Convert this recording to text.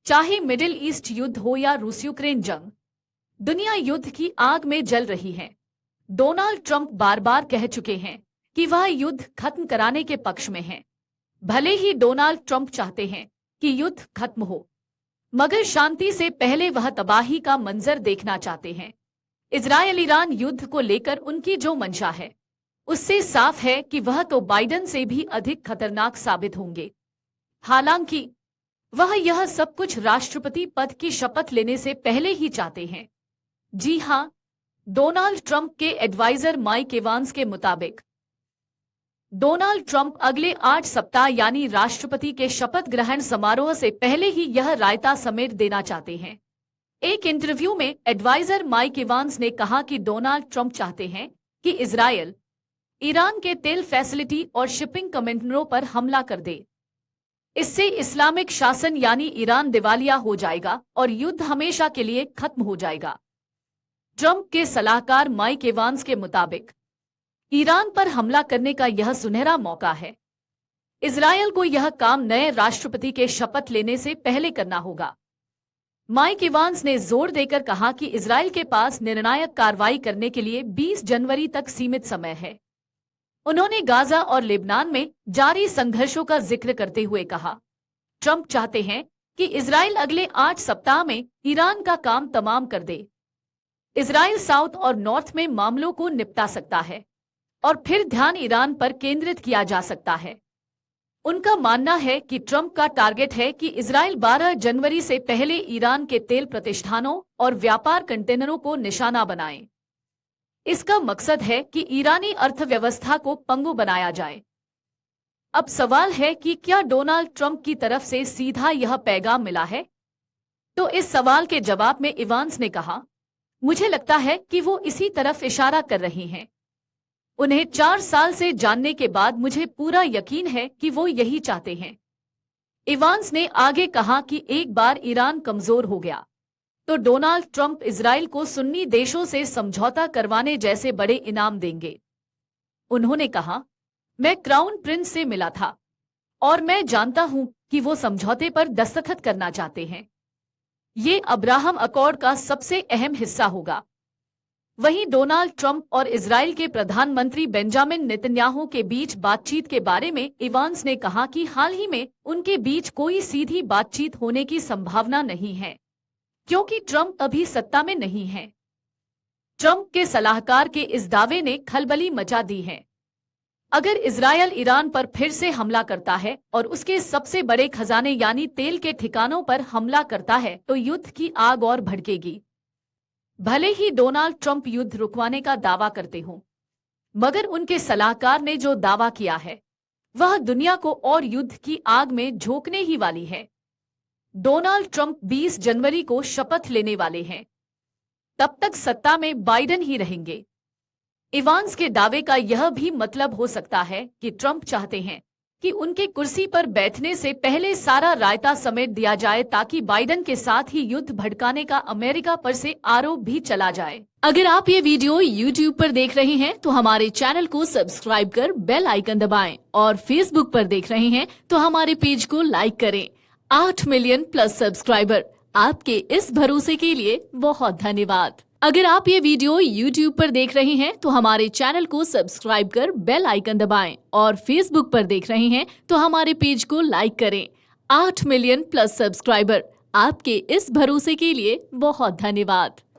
चाहे middle east युद्ध हो या रूस यूक्रेन जंग, दुनिया युद्ध की आग में जल रही है। डोनाल्ड ट्रंप बार बार कह चुके हैं कि वह युद्ध खत्म कराने के पक्ष में हैं। भले ही डोनाल्ड ट्रंप चाहते हैं कि युद्ध खत्म हो, मगर शांति से पहले वह तबाही का मंजर देखना चाहते हैं। इजरायल ईरान युद्ध को लेकर उनकी जो मंशा है, उससे साफ है कि वह तो बाइडेन से भी अधिक खतरनाक साबित होंगे। हालांकि वह यह सब कुछ राष्ट्रपति पद की शपथ लेने से पहले ही चाहते हैं। जी हां, डोनाल्ड ट्रंप के एडवाइजर माइक एवांस के मुताबिक डोनाल्ड ट्रंप अगले 8 सप्ताह यानी राष्ट्रपति के शपथ ग्रहण समारोह से पहले ही यह रायता समेट देना चाहते हैं। एक इंटरव्यू में एडवाइजर माइक एवांस ने कहा कि डोनाल्ड ट्रंप चाहते हैं कि इजरायल ईरान के तेल फैसिलिटी और शिपिंग कंटेनरों पर हमला कर दे। इससे इस्लामिक शासन यानी ईरान दिवालिया हो जाएगा और युद्ध हमेशा के लिए खत्म हो जाएगा। ट्रंप के सलाहकार माइक एवांस के मुताबिक ईरान पर हमला करने का यह सुनहरा मौका है। इजरायल को यह काम नए राष्ट्रपति के शपथ लेने से पहले करना होगा। माइक एवांस ने जोर देकर कहा कि इजरायल के पास निर्णायक कार्रवाई करने के लिए 20 जनवरी तक सीमित समय है। उन्होंने गाजा और लेबनान में जारी संघर्षों का जिक्र करते हुए कहा, ट्रंप चाहते हैं कि इजरायल अगले 8 सप्ताह में ईरान का काम तमाम कर दे। इजरायल साउथ और नॉर्थ में मामलों को निपटा सकता है और फिर ध्यान ईरान पर केंद्रित किया जा सकता है। उनका मानना है कि ट्रंप का टारगेट है कि इजरायल 12 जनवरी से पहले ईरान के तेल प्रतिष्ठानों और व्यापार कंटेनरों को निशाना बनाए। इसका मकसद है कि ईरानी अर्थव्यवस्था को पंगु बनाया जाए। अब सवाल है कि क्या डोनाल्ड ट्रंप की तरफ से सीधा यह पैगाम मिला है? तो इस सवाल के जवाब में इवांस ने कहा, मुझे लगता है कि वो इसी तरफ इशारा कर रही हैं। उन्हें 4 साल से जानने के बाद मुझे पूरा यकीन है कि वो यही चाहते हैं। इवांस ने आगे कहा कि एक बार ईरान कमजोर हो गया तो डोनाल्ड ट्रंप इजरायल को सुन्नी देशों से समझौता करवाने जैसे बड़े इनाम देंगे। उन्होंने कहा, मैं क्राउन प्रिंस से मिला था और मैं जानता हूं कि वो समझौते पर दस्तखत करना चाहते हैं। ये अब्राहम अकॉर्ड का सबसे अहम हिस्सा होगा। वहीं डोनाल्ड ट्रंप और इजरायल के प्रधानमंत्री बेंजामिन नेतन्याहू के बीच बातचीत के बारे में इवांस ने कहा कि हाल ही में उनके बीच कोई सीधी बातचीत होने की संभावना नहीं है, क्योंकि ट्रंप अभी सत्ता में नहीं है। ट्रंप के सलाहकार के इस दावे ने खलबली मचा दी है। अगर इजरायल ईरान पर फिर से हमला करता है और उसके सबसे बड़े खजाने यानी तेल के ठिकानों पर हमला करता है तो युद्ध की आग और भड़केगी। भले ही डोनाल्ड ट्रंप युद्ध रुकवाने का दावा करते हों, मगर उनके सलाहकार ने जो दावा किया है वह दुनिया को और युद्ध की आग में झोंकने ही वाली है। डोनाल्ड ट्रंप 20 जनवरी को शपथ लेने वाले हैं। तब तक सत्ता में बाइडेन ही रहेंगे। इवांस के दावे का यह भी मतलब हो सकता है कि ट्रंप चाहते हैं कि उनके कुर्सी पर बैठने से पहले सारा रायता समेट दिया जाए ताकि बाइडेन के साथ ही युद्ध भड़काने का अमेरिका पर से आरोप भी चला जाए। अगर आप ये वीडियो YouTube पर देख रहे हैं तो हमारे चैनल को सब्सक्राइब कर बेल आइकन दबाएं और Facebook पर देख रहे हैं तो हमारे पेज को लाइक करें। 8 मिलियन प्लस सब्सक्राइबर, आपके इस भरोसे के लिए बहुत धन्यवाद। अगर आप ये वीडियो YouTube पर देख रहे हैं तो हमारे चैनल को सब्सक्राइब कर बेल आइकन दबाएं और Facebook पर देख रहे हैं तो हमारे पेज को लाइक करें। 8 मिलियन प्लस सब्सक्राइबर, आपके इस भरोसे के लिए बहुत धन्यवाद।